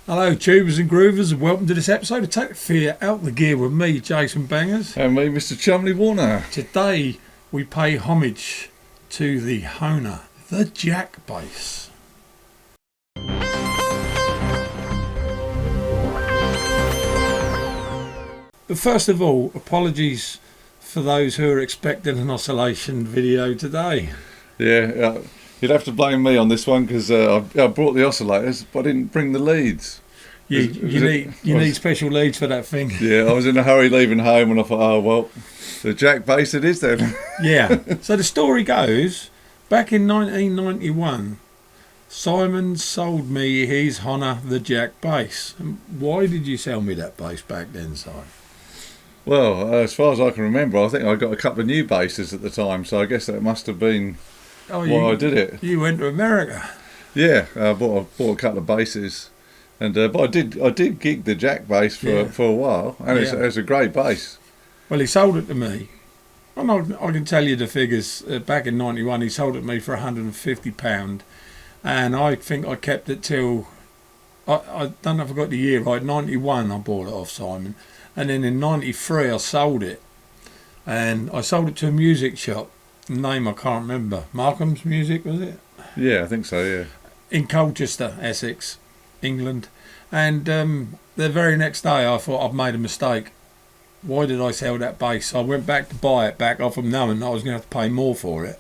Hello, tubers and groovers, and welcome to this episode of Take the Fear Out the Gear with me, Jason Bangers. And me, Mr. Chumley Warner. Today, we pay homage to the Hohner The Jack bass. But first of all, apologies for those who are expecting an oscillation video today. Yeah, you'd have to blame me on this one because I brought the oscillators, but I didn't bring the leads. You need special leads for that thing. Yeah, I was in a hurry leaving home and I thought, oh, well, the Jack bass it is then. Yeah, so the story goes, back in 1991, Simon sold me his Hohner The Jack bass. And why did you sell me that bass back then, Si? Well, as far as I can remember, I think I got a couple of new basses at the time, so I guess that must have been why I did it. You went to America. Yeah, I bought a couple of basses, and but I did gig the Jack bass for a while, and it's a great bass. Well, he sold it to me. And I can tell you the figures. Back in '91, he sold it to me for £150, and I think I kept it till I don't know if I got the year right. '91, I bought it off Simon, and then in '93 I sold it, and I sold it to a music shop. Name I can't remember. Markham's Music, was it? Yeah, I think so. Yeah. In Colchester, Essex, England, and the very next day I thought I'd made a mistake. Why did I sell that bass? I went back to buy it back off him, knowing I was going to have to pay more for it.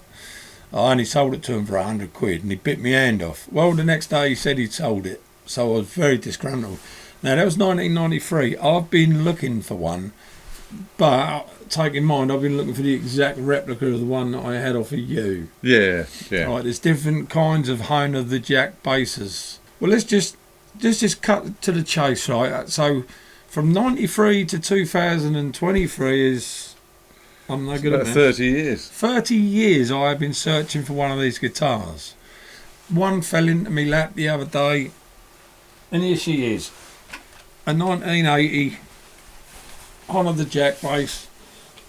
I only sold it to him for £100, and he bit my hand off. Well, the next day he said he'd sold it, so I was very disgruntled. Now that was 1993. I've been looking for one, but take in mind I've been looking for the exact replica of the one that I had off of you. Yeah. Right, there's different kinds of Hohner The Jack basses. Well, let's just cut to the chase, right? So from 93 to 2023 is, I'm no good at about maths. 30 years. 30 years I have been searching for one of these guitars. One fell into my lap the other day, and here she is. A 1980 Hohner The Jack bass.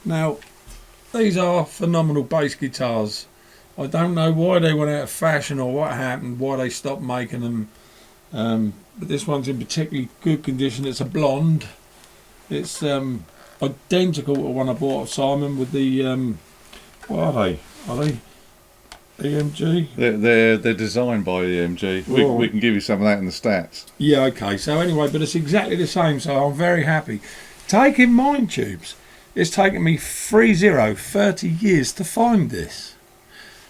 Now, these are phenomenal bass guitars. I don't know why they went out of fashion or what happened, why they stopped making them. But this one's in particularly good condition. It's a blonde. It's identical to one I bought of Simon with the what are they? Are they EMG? They're designed by EMG. We can give you some of that in the stats. Yeah, okay. So anyway, but it's exactly the same. So I'm very happy. Take in mind, tubes, it's taken me 30 years to find this.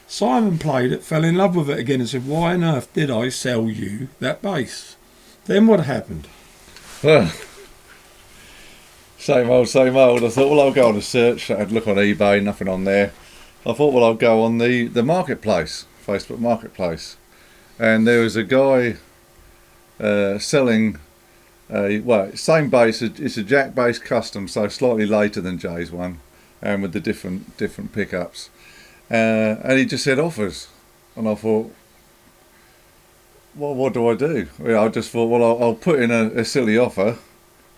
Simon played it, fell in love with it again, and said, "Why on earth did I sell you that bass?" Then what happened? Well, same old. I thought, well, I'll go on a search. I'd look on eBay, nothing on there. I thought, well, I'll go on the marketplace, Facebook Marketplace, and there was a guy selling same bass. It's a Jack bass custom, so slightly later than Jay's one, and with the different pickups. And he just said offers, and I thought, well, what do I do? I just thought, well, I'll put in a silly offer.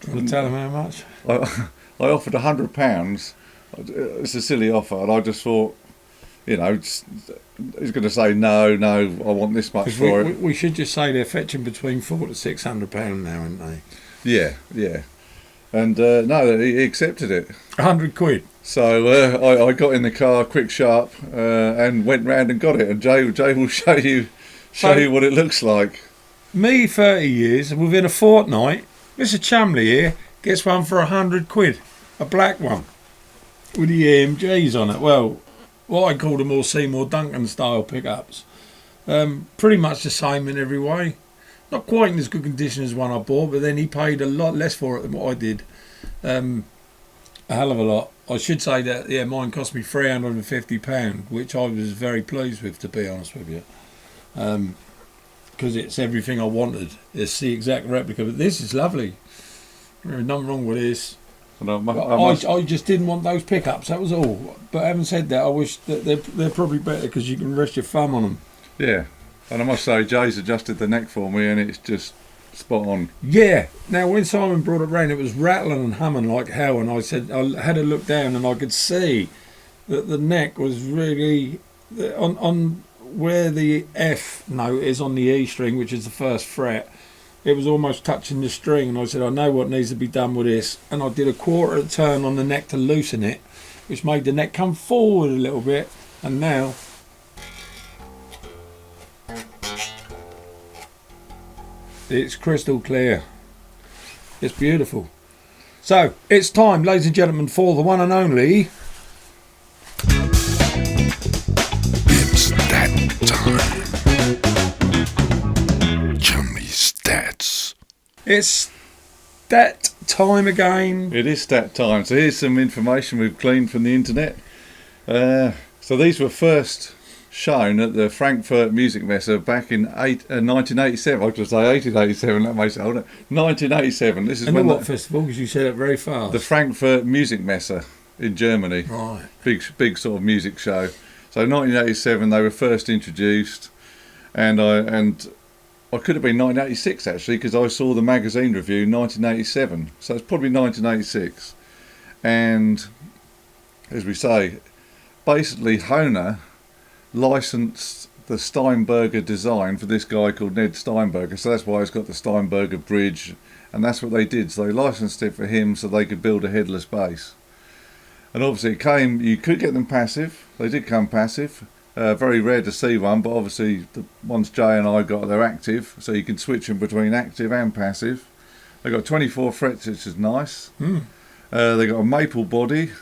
Do you want to tell him how much? I offered £100. It's a silly offer, and I just thought, he's going to say no, I want this much for it. We should just say they're fetching between £400 to £600 now, aren't they? Yeah. And no, he accepted it. £100. So I got in the car, quick, sharp, and went round and got it. And Jay will show you what it looks like. Me, 30 years, and within a fortnight, Mr. Chumley here gets one for £100, a black one with the EMGs on it. Well, what I call the more Seymour Duncan style pickups. Pretty much the same in every way. Not quite in as good condition as one I bought, but then he paid a lot less for it than what I did. A hell of a lot. I should say that, mine cost me £350, which I was very pleased with, to be honest with you. Because it's everything I wanted. It's the exact replica, but this is lovely. There's nothing wrong with this. I just didn't want those pickups, that was all. But having said that, I wish that they're probably better because you can rest your thumb on them. Yeah. And I must say, Jay's adjusted the neck for me, and it's just spot on. Yeah. Now, when Simon brought it round, it was rattling and humming like hell, and I had a look down, and I could see that the neck was really on where the F note is on the E string, which is the first fret. it was almost touching the string, and I said, I know what needs to be done with this, and I did a quarter of a turn on the neck to loosen it, which made the neck come forward a little bit, and now it's crystal clear. It's beautiful. So it's time, ladies and gentlemen, for the one and only. It's that time. Chumley Stats. It's that time again. It is stat time. So here's some information we've gleaned from the internet. So these were first shown at the Frankfurt Music Messe back in 1987. I was going to say 1887. That makes it older. 1987. This is And when what festival? Because you said it very fast. the Frankfurt Music Messe in Germany. Right. Big sort of music show. So 1987 they were first introduced, and I could have been 1986 actually, because I saw the magazine review 1987. So it's probably 1986. And as we say, basically Hohner licensed the Steinberger design for this guy called Ned Steinberger. So that's why it's got the Steinberger bridge, and that's what they did. So they licensed it for him so they could build a headless bass. And obviously you could get them passive. They did come passive. Very rare to see one, but obviously the ones Jay and I got, they're active, so you can switch them between active and passive. They got 24 frets, which is nice. They got a maple body,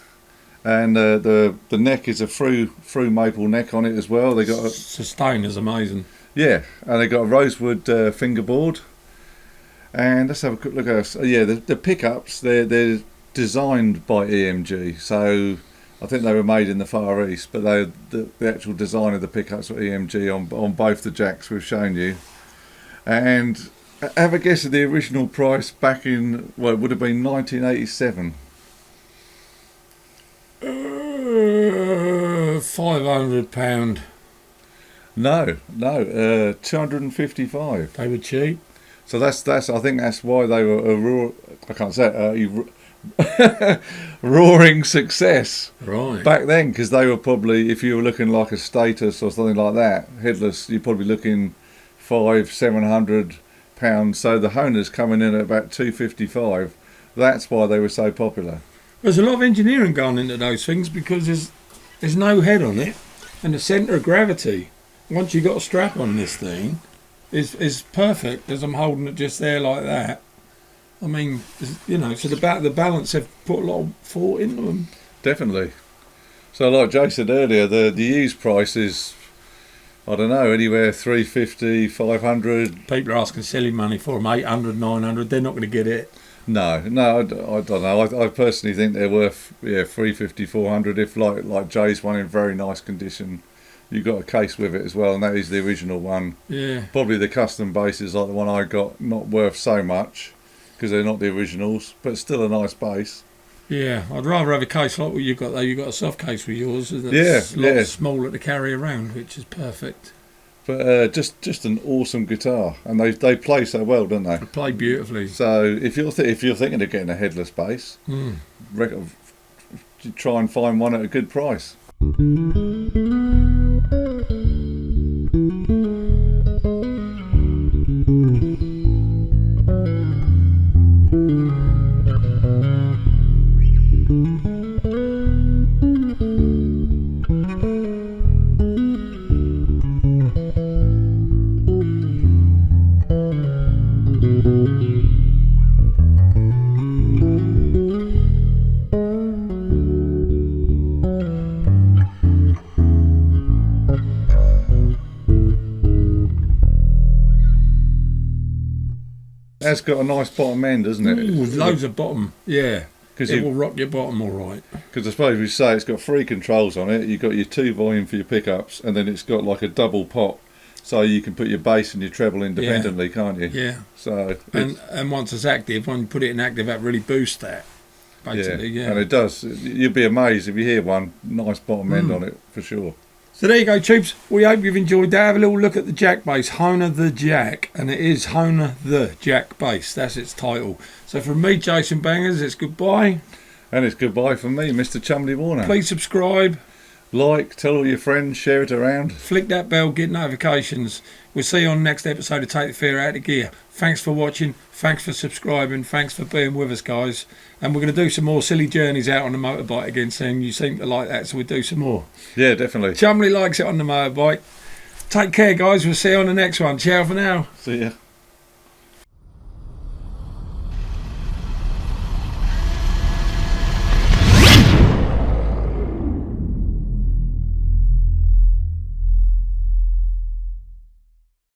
and the neck is a through maple neck on it as well. They got Sustain is amazing. and they got a rosewood fingerboard. And let's have a quick look at us. The pickups, they're designed by EMG, so I think they were made in the Far East, but the actual design of the pickups were EMG on both the jacks we've shown you. And have a guess of the original price back in, well, it would have been 1987. £500. No, 255. They were cheap. So that's I think that's why they were I can't say it, roaring success Right. back then, because they were probably, if you were looking like a Status or something like that, headless, you're probably looking £700. So the Hohner's coming in at about 255. That's why they were so popular. There's a lot of engineering gone into those things, because there's no head on it, and the centre of gravity, once you got a strap on this thing, is perfect, as I'm holding it just there like that. I mean, so the balance, have put a lot of thought into them. Definitely. So like Jay said earlier, the used price is, I don't know, anywhere 350, 500. People are asking silly money for them, 800, 900. They're not going to get it. No, I don't know. I personally think they're worth 350, 400. If like Jay's one in very nice condition, you got a case with it as well, and that is the original one. Yeah. Probably the custom bases like the one I got, not worth so much because they're not the originals, but still a nice base. Yeah, I'd rather have a case like what you've got though. You've got a soft case with yours. That's a lot smaller to carry around, which is perfect. But just an awesome guitar, and they play so well, don't they? They play beautifully. So if you're thinking of getting a headless bass, try and find one at a good price. That's got a nice bottom end, hasn't it? Ooh, loads of bottom, yeah. Because It will rock your bottom all right. I suppose we say it's got 3 controls on it. You've got your 2 volume for your pickups, and then it's got like a double pot, so you can put your bass and your treble independently, can't you? Yeah. So and once it's active, when you put it in active, that really boosts that. Basically, yeah. And it does. You'd be amazed if you hear one nice bottom end on it, for sure. So there you go, troops. We hope you've enjoyed that. Have a little look at the Jack bass, Hohner The Jack, and it is Hohner The Jack bass. That's its title. So from me, Jason Bangers, it's goodbye. And it's goodbye from me, Mr. Chumley Warner. Please subscribe. Like, tell all your friends, share it around. Flick that bell, get notifications. We'll see you on the next episode of Take the Fear Out of Gear. Thanks for watching. Thanks for subscribing. Thanks for being with us, guys. And we're going to do some more silly journeys out on the motorbike again soon. You seem to like that, so we'll do some more. Yeah, definitely. Chumley likes it on the motorbike. Take care, guys. We'll see you on the next one. Ciao for now. See ya.